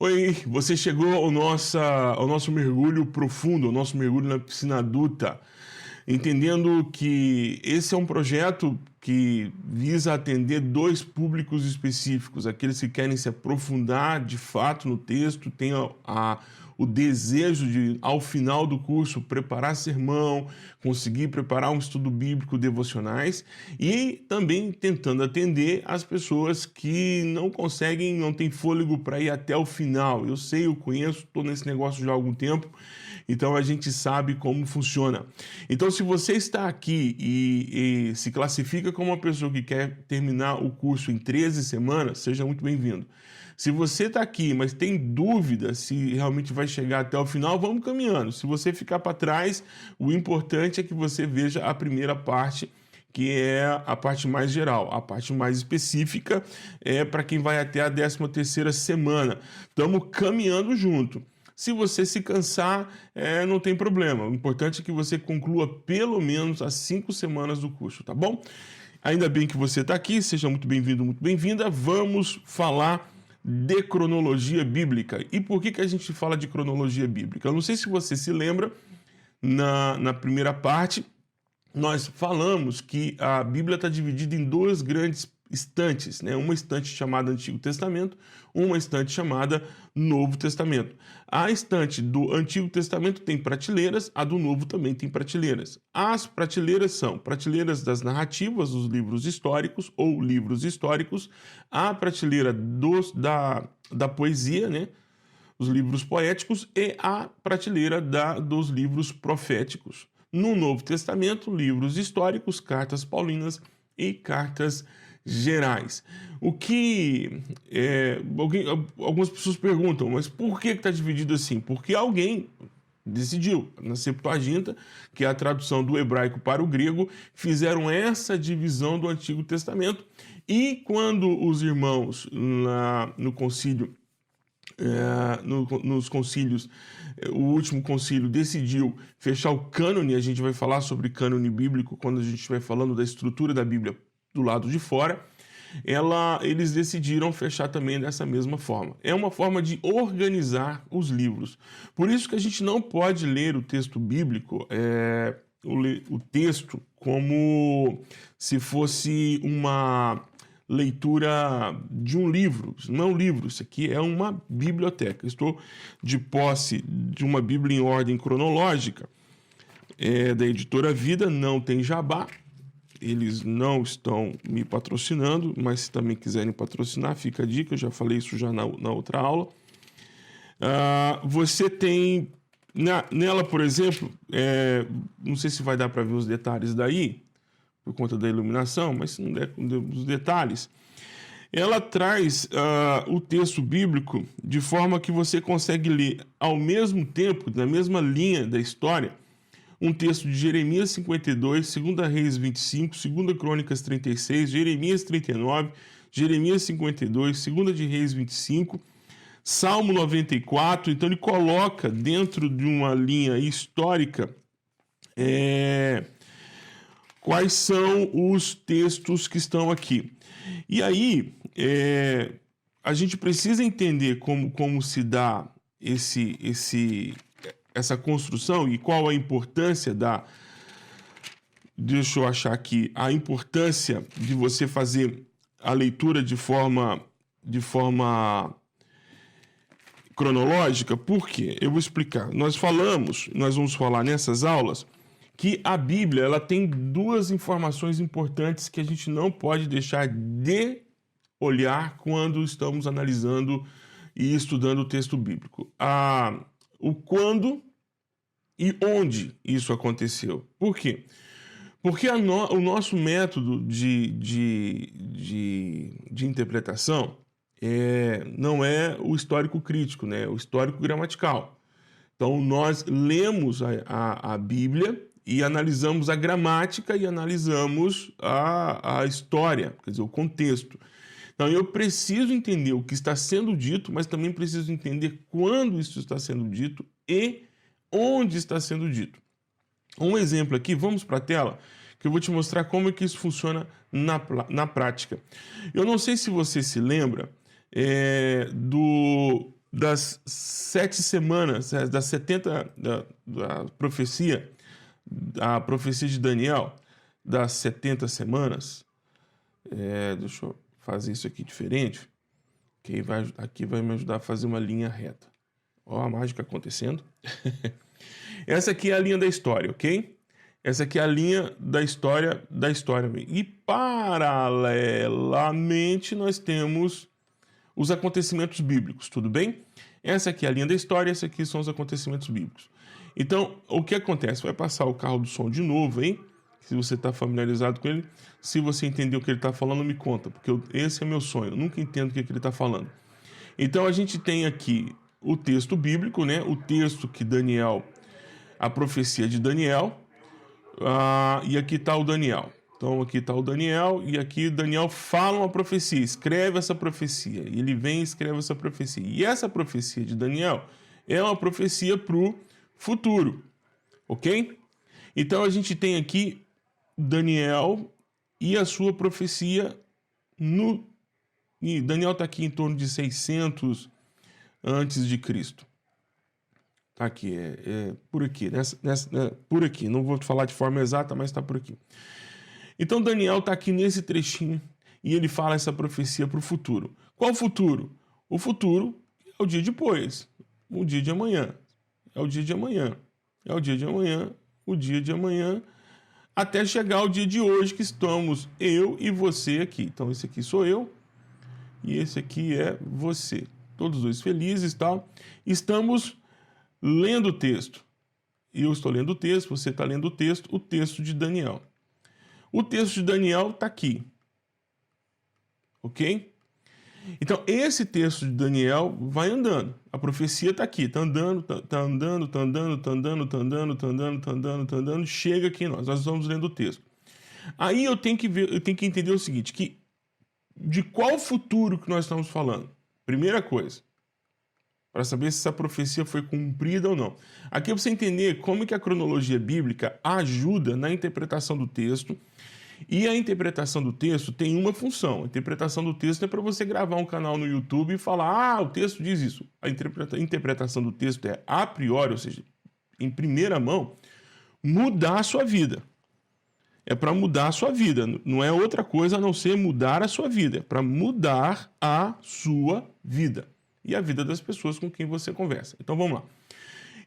Oi, você chegou ao nosso mergulho profundo, ao nosso mergulho na piscina adulta, entendendo que esse é um projeto que visa atender dois públicos específicos, aqueles que querem se aprofundar de fato no texto, têm o desejo de, ao final do curso, preparar sermão, conseguir preparar um estudo bíblico devocionais e também tentando atender as pessoas que não conseguem, não têm fôlego para ir até o final. Eu sei, eu conheço, estou nesse negócio já há algum tempo, então a gente sabe como funciona. Então, se você está aqui e se classifica como uma pessoa que quer terminar o curso em 13 semanas, seja muito bem-vindo. Se você está aqui, mas tem dúvida se realmente vai chegar até o final, vamos caminhando. Se você ficar para trás, o importante é que você veja a primeira parte, que é a parte mais geral. A parte mais específica é para quem vai até a 13ª semana. Estamos caminhando junto. Se você se cansar, não tem problema. O importante é que você conclua pelo menos as 5 semanas do curso, tá bom? Ainda bem que você está aqui, seja muito bem-vindo, muito bem-vinda. Vamos falar de cronologia bíblica. E por que a gente fala de cronologia bíblica? Eu não sei se você se lembra, na primeira parte, nós falamos que a Bíblia está dividida em duas grandes estantes, né? Uma estante chamada Antigo Testamento, uma estante chamada Novo Testamento. A estante do Antigo Testamento tem prateleiras, a do Novo também tem prateleiras. As prateleiras são prateleiras das narrativas, os livros históricos ou livros históricos, a prateleira da poesia, né? Os livros poéticos e a prateleira dos livros proféticos. No Novo Testamento, livros históricos, cartas paulinas e cartas gerais. O que algumas pessoas perguntam, mas por que está dividido assim? Porque alguém decidiu, na Septuaginta, que é a tradução do hebraico para o grego, fizeram essa divisão do Antigo Testamento e quando os irmãos no concílio nos concílios, o último concílio decidiu fechar o cânone. A gente vai falar sobre cânone bíblico quando a gente estiver falando da estrutura da Bíblia do lado de fora. Eles decidiram fechar também dessa mesma forma. É uma forma de organizar os livros. Por isso que a gente não pode ler o texto bíblico, o texto, como se fosse uma leitura de um livro. Isso não é um livro, isso aqui é uma biblioteca. Estou de posse de uma Bíblia em ordem cronológica, da editora Vida, não tem jabá. Eles não estão me patrocinando, mas se também quiserem patrocinar, fica a dica, eu já falei isso já na outra aula. Você tem, nela, por exemplo, não sei se vai dar para ver os detalhes daí, por conta da iluminação, mas se não der os detalhes, ela traz o texto bíblico de forma que você consegue ler ao mesmo tempo, na mesma linha da história, um texto de Jeremias 52, 2 Reis 25, 2 Crônicas 36, Jeremias 39, Jeremias 52, 2 de Reis 25, Salmo 94. Então ele coloca dentro de uma linha histórica quais são os textos que estão aqui. E aí, a gente precisa entender como se dá essa construção e qual a importância deixa eu achar aqui, a importância de você fazer a leitura de forma cronológica. Por quê? Eu vou explicar. Nós vamos falar nessas aulas que a Bíblia ela tem duas informações importantes que a gente não pode deixar de olhar quando estamos analisando e estudando o texto bíblico. O quando e onde isso aconteceu. Por quê? Porque o nosso método de interpretação não é o histórico crítico, né? É o histórico gramatical. Então, nós lemos a Bíblia e analisamos a gramática e analisamos a história, quer dizer, o contexto. Então, eu preciso entender o que está sendo dito, mas também preciso entender quando isso está sendo dito e onde está sendo dito. Um exemplo aqui, vamos para a tela, que eu vou te mostrar como é que isso funciona na prática. Eu não sei se você se lembra das 7 semanas, das 70, da profecia, a profecia de Daniel, das 70 semanas, deixa eu fazer isso aqui diferente, que aqui vai me ajudar a fazer uma linha reta. Ó a mágica acontecendo. Essa aqui é a linha da história, ok? Essa aqui é a linha da história E paralelamente nós temos os acontecimentos bíblicos, tudo bem? Essa aqui é a linha da história, essa aqui são os acontecimentos bíblicos. Então, o que acontece? Vai passar o carro do som de novo, hein? Se você está familiarizado com ele. Se você entendeu o que ele está falando, me conta, porque esse é meu sonho. Eu nunca entendo o que ele está falando. Então, a gente tem aqui o texto bíblico, né? O texto que Daniel, a profecia de Daniel, e aqui está o Daniel. Então, aqui está o Daniel, e aqui Daniel fala uma profecia, escreve essa profecia. E ele vem e escreve essa profecia. E essa profecia de Daniel é uma profecia para o futuro, ok? Então, a gente tem aqui Daniel e a sua profecia e Daniel está aqui em torno de 600 antes de Cristo. Tá aqui, por aqui, por aqui. Não vou falar de forma exata, mas está por aqui. Então, Daniel está aqui nesse trechinho e ele fala essa profecia para o futuro. Qual futuro? O futuro é o dia depois, o dia de amanhã. É o dia de amanhã, é o dia de amanhã, o dia de amanhã, até chegar ao dia de hoje que estamos eu e você aqui. Então, esse aqui sou eu e esse aqui é você. Todos dois felizes e tal. Estamos lendo o texto. Eu estou lendo o texto, você está lendo o texto de Daniel. O texto de Daniel está aqui. Ok? Então, esse texto de Daniel vai andando. A profecia está aqui, está andando, está andando, está andando, está andando, está andando, está andando, está andando, está andando, chega aqui em nós. Nós vamos lendo o texto. Aí eu tenho que entender o seguinte, que de qual futuro que nós estamos falando? Primeira coisa, para saber se essa profecia foi cumprida ou não. Aqui é para você entender como que a cronologia bíblica ajuda na interpretação do texto. E a interpretação do texto tem uma função. A interpretação do texto é para você gravar um canal no YouTube e falar, o texto diz isso. A interpretação do texto é a priori, ou seja, em primeira mão, mudar a sua vida. É para mudar a sua vida. Não é outra coisa a não ser mudar a sua vida. É para mudar a sua vida. E a vida das pessoas com quem você conversa. Então vamos lá.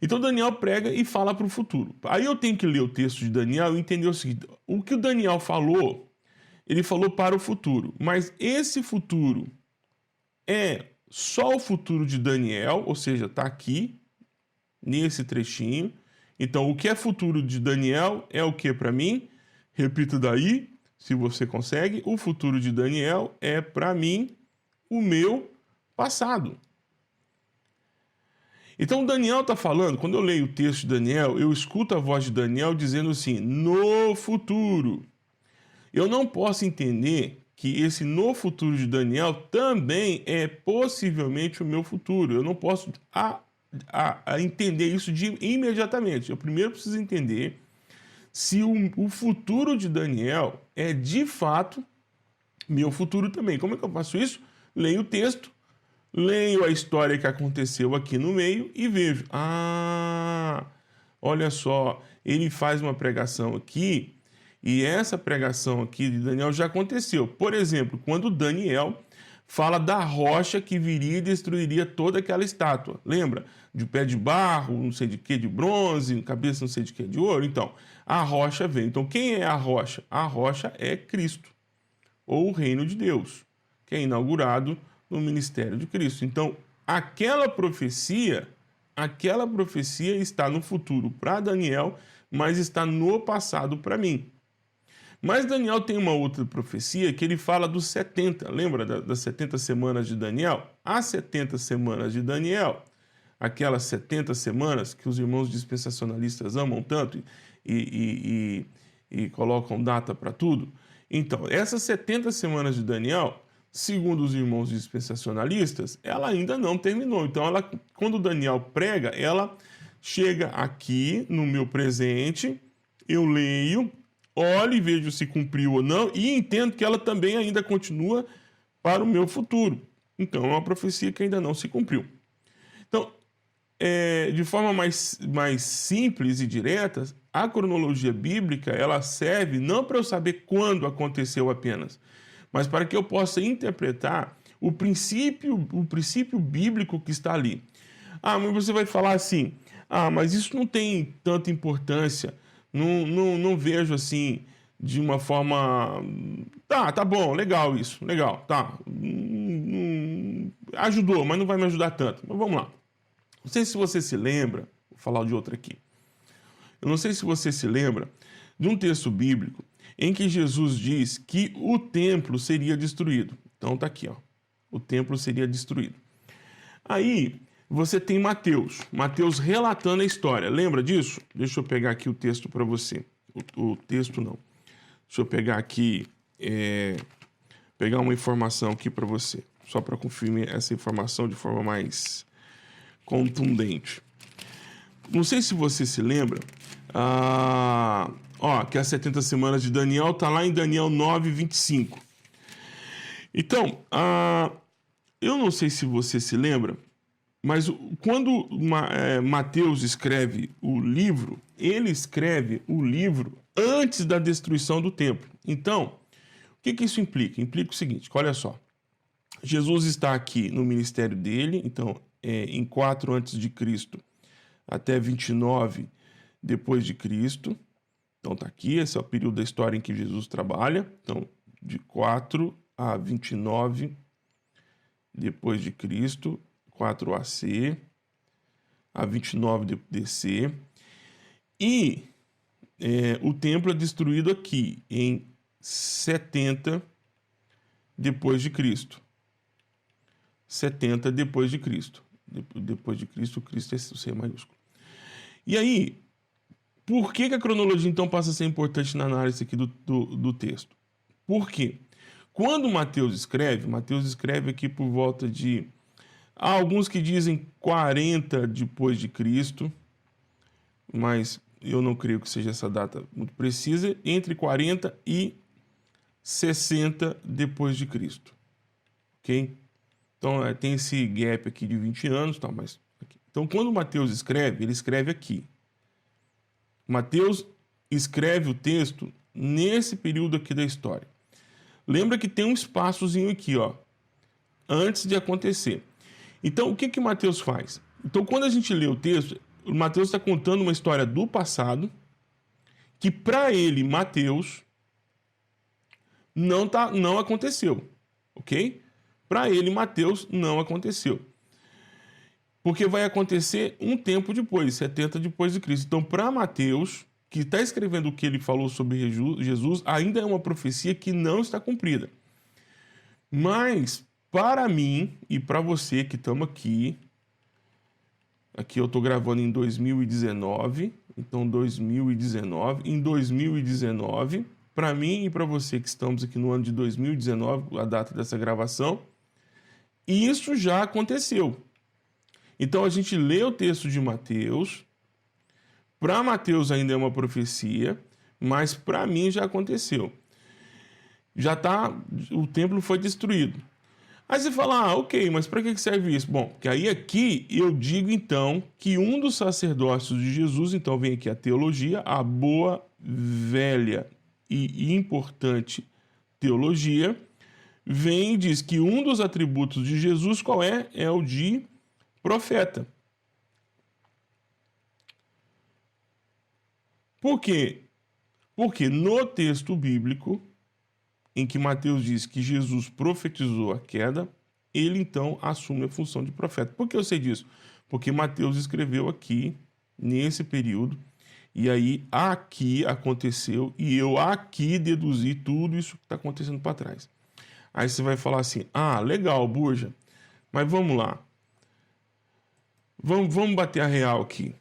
Então Daniel prega e fala para o futuro. Aí eu tenho que ler o texto de Daniel e entender o seguinte. O que o Daniel falou, ele falou para o futuro. Mas esse futuro é só o futuro de Daniel, ou seja, está aqui, nesse trechinho. Então o que é futuro de Daniel é o que para mim? Repita daí, se você consegue. O futuro de Daniel é para mim o meu passado. Então Daniel está falando, quando eu leio o texto de Daniel, eu escuto a voz de Daniel dizendo assim, no futuro. Eu não posso entender que esse no futuro de Daniel também é possivelmente o meu futuro. Eu não posso entender isso imediatamente. Eu primeiro preciso entender se o futuro de Daniel é de fato meu futuro também. Como é que eu faço isso? Leio o texto. Leio a história que aconteceu aqui no meio e vejo, olha só, ele faz uma pregação aqui e essa pregação aqui de Daniel já aconteceu. Por exemplo, quando Daniel fala da rocha que viria e destruiria toda aquela estátua. Lembra? De pé de barro, não sei de que, de bronze, cabeça não sei de que, de ouro. Então, a rocha vem. Então, quem é a rocha? A rocha é Cristo, ou o reino de Deus, que é inaugurado no ministério de Cristo. Então, aquela profecia está no futuro para Daniel, mas está no passado para mim. Mas Daniel tem uma outra profecia que ele fala dos 70. Lembra das 70 semanas de Daniel? As 70 semanas de Daniel, aquelas 70 semanas que os irmãos dispensacionalistas amam tanto e colocam data para tudo. Então, essas 70 semanas de Daniel, segundo os irmãos dispensacionalistas, ela ainda não terminou. Então, quando Daniel prega, ela chega aqui no meu presente, eu leio, olho e vejo se cumpriu ou não, e entendo que ela também ainda continua para o meu futuro. Então, é uma profecia que ainda não se cumpriu. Então, de forma mais simples e direta, a cronologia bíblica, ela serve não para eu saber quando aconteceu apenas, mas para que eu possa interpretar o princípio bíblico que está ali. Mas você vai falar assim, mas isso não tem tanta importância, não vejo assim de uma forma... Tá bom, legal isso, legal, tá. Ajudou, mas não vai me ajudar tanto. Mas vamos lá. Não sei se você se lembra, vou falar de outra aqui. Eu não sei se você se lembra de um texto bíblico em que Jesus diz que o templo seria destruído. Então tá aqui, ó. O templo seria destruído. Aí você tem Mateus relatando a história. Lembra disso? Deixa eu pegar aqui o texto para você. O texto não. Deixa eu pegar aqui, pegar uma informação aqui para você, só para confirmar essa informação de forma mais contundente. Não sei se você se lembra, que as 70 semanas de Daniel está lá em Daniel 9:25. Então, eu não sei se você se lembra, mas quando Mateus escreve o livro, ele escreve o livro antes da destruição do templo. Então, o que isso implica? Implica o seguinte, olha só. Jesus está aqui no ministério dele, então, em 4 a.C. até 29 depois de Cristo. Então, está aqui, esse é o período da história em que Jesus trabalha. Então, de 4 a 29 depois de Cristo, 4 AC, a 29 DC. E o templo é destruído aqui, em 70 depois de Cristo. 70 depois de Cristo. Depois de Cristo, Cristo é C maiúsculo. E aí, por que a cronologia então passa a ser importante na análise aqui do texto? Por quê? Quando Mateus escreve aqui por volta de... Há alguns que dizem 40 depois de Cristo, mas eu não creio que seja essa data muito precisa, entre 40 e 60 depois de Cristo. Ok? Então, tem esse gap aqui de 20 anos, tá, mas... Então, quando Mateus escreve, ele escreve aqui. Mateus escreve o texto nesse período aqui da história. Lembra que tem um espaçozinho aqui, ó, antes de acontecer. Então, o que Mateus faz? Então, quando a gente lê o texto, o Mateus está contando uma história do passado que, para ele, Mateus, não aconteceu, ok? Para ele, Mateus, não aconteceu. Porque vai acontecer um tempo depois, 70 depois de Cristo. Então, para Mateus, que está escrevendo o que ele falou sobre Jesus, ainda é uma profecia que não está cumprida. Mas, para mim e para você que estamos aqui eu estou gravando em 2019, então em 2019, para mim e para você que estamos aqui no ano de 2019, a data dessa gravação, isso já aconteceu. Então a gente lê o texto de Mateus, para Mateus ainda é uma profecia, mas para mim já aconteceu. O templo foi destruído. Aí você fala, ok, mas para que serve isso? Bom, porque aí aqui eu digo então que um dos sacerdócios de Jesus, então vem aqui a teologia, a boa, velha e importante teologia, vem e diz que um dos atributos de Jesus qual é? É o de profeta. Por quê? Porque no texto bíblico, em que Mateus diz que Jesus profetizou a queda, ele então assume a função de profeta. Por que eu sei disso? Porque Mateus escreveu aqui, nesse período, e aí aqui aconteceu, e eu aqui deduzi tudo isso que está acontecendo para trás. Aí você vai falar assim, legal, Burja, mas vamos lá. Vamos bater a real aqui.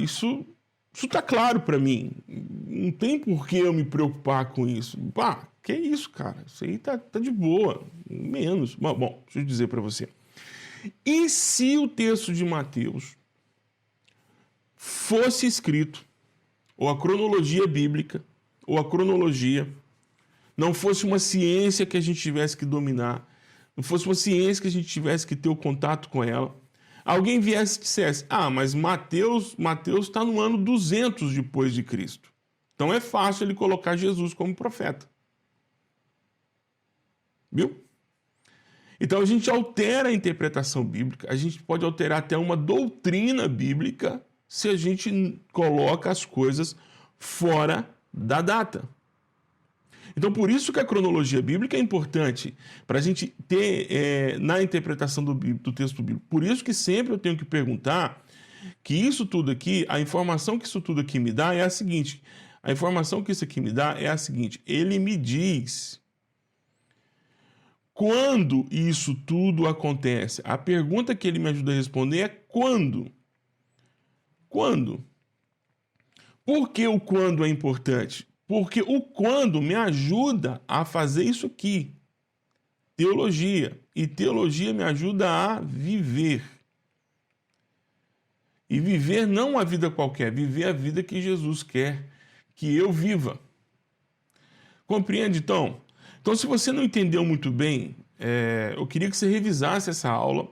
Isso está claro para mim. Não tem por que eu me preocupar com isso. Que isso, cara? Isso aí tá de boa. Menos. Bom, deixa eu dizer para você. E se o texto de Mateus fosse escrito, ou a cronologia bíblica, ou a cronologia, não fosse uma ciência que a gente tivesse que dominar, não fosse uma ciência que a gente tivesse que ter o contato com ela, alguém viesse e dissesse, mas Mateus está no ano 200 depois de Cristo. Então é fácil ele colocar Jesus como profeta. Viu? Então a gente altera a interpretação bíblica, a gente pode alterar até uma doutrina bíblica se a gente coloca as coisas fora da data. Então, por isso que a cronologia bíblica é importante para a gente ter na interpretação do texto bíblico. Por isso que sempre eu tenho que perguntar que isso tudo aqui, a informação que isso tudo aqui me dá é a seguinte. A informação que isso aqui me dá é a seguinte. Ele me diz quando isso tudo acontece. A pergunta que ele me ajuda a responder é quando. Quando? Por que o quando é importante? Porque o quando me ajuda a fazer isso aqui, teologia. E teologia me ajuda a viver. E viver não uma vida qualquer, viver a vida que Jesus quer que eu viva. Compreende, então? Então, se você não entendeu muito bem, eu queria que você revisasse essa aula,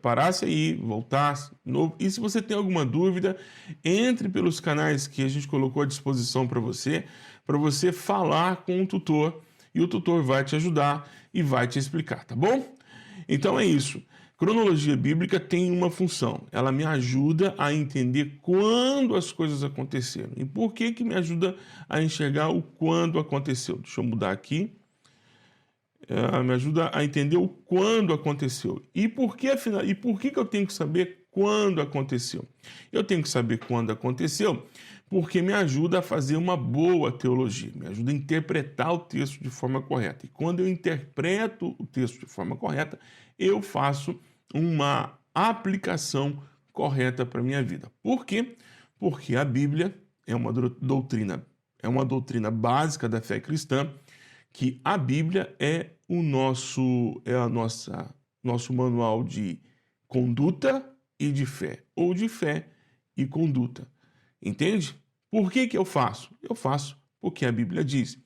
parasse aí, voltasse de novo. E se você tem alguma dúvida, entre pelos canais que a gente colocou à disposição para você falar com o tutor, e o tutor vai te ajudar e vai te explicar, tá bom? Então é isso. Cronologia bíblica tem uma função. Ela me ajuda a entender quando as coisas aconteceram. E por que me ajuda a enxergar o quando aconteceu? Deixa eu mudar aqui. Me ajuda a entender o quando aconteceu. E por que eu tenho que saber quando aconteceu? Eu tenho que saber quando aconteceu porque me ajuda a fazer uma boa teologia, me ajuda a interpretar o texto de forma correta. E quando eu interpreto o texto de forma correta, eu faço uma aplicação correta para a minha vida. Por quê? Porque a Bíblia é uma doutrina básica da fé cristã, que a Bíblia é nosso manual de conduta e de fé, ou de fé e conduta. Entende? Por que eu faço? Eu faço porque a Bíblia diz.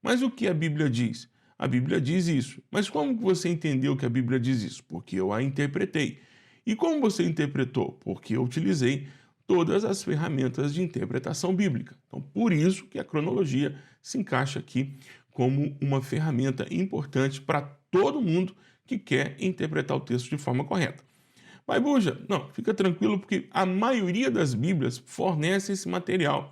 Mas o que a Bíblia diz? A Bíblia diz isso. Mas como você entendeu que a Bíblia diz isso? Porque eu a interpretei. E como você interpretou? Porque eu utilizei todas as ferramentas de interpretação bíblica. Então, por isso que a cronologia se encaixa aqui como uma ferramenta importante para todo mundo que quer interpretar o texto de forma correta. Mas, Buja, não, fica tranquilo, porque a maioria das Bíblias fornece esse material.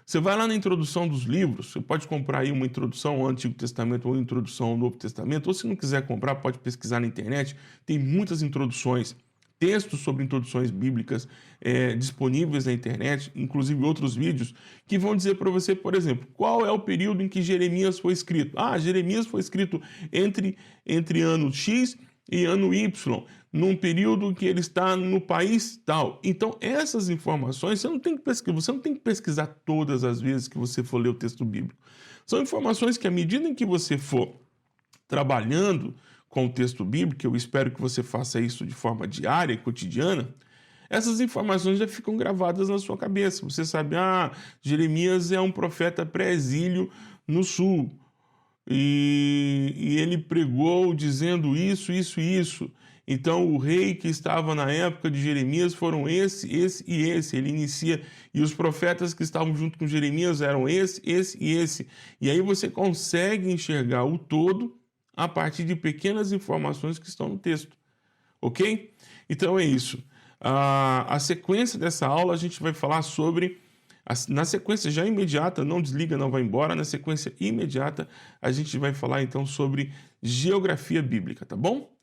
Você vai lá na introdução dos livros, você pode comprar aí uma introdução ao Antigo Testamento ou uma introdução ao Novo Testamento, ou se não quiser comprar, pode pesquisar na internet, tem muitas introduções, textos sobre introduções bíblicas disponíveis na internet, inclusive outros vídeos, que vão dizer para você, por exemplo, qual é o período em que Jeremias foi escrito. Jeremias foi escrito entre ano X e ano Y, num período que ele está no país tal. Então, essas informações você não tem que pesquisar todas as vezes que você for ler o texto bíblico. São informações que, à medida em que você for trabalhando com o texto bíblico, eu espero que você faça isso de forma diária e cotidiana, essas informações já ficam gravadas na sua cabeça. Você sabe, Jeremias é um profeta pré-exílio no sul, e ele pregou dizendo isso, isso e isso. Então, o rei que estava na época de Jeremias foram esse e esse. Ele inicia, e os profetas que estavam junto com Jeremias eram esse e esse. E aí você consegue enxergar o todo a partir de pequenas informações que estão no texto. Ok? Então é isso. A sequência dessa aula a gente vai falar sobre... Na sequência já imediata, não desliga, não vai embora, na sequência imediata a gente vai falar então sobre geografia bíblica, tá bom?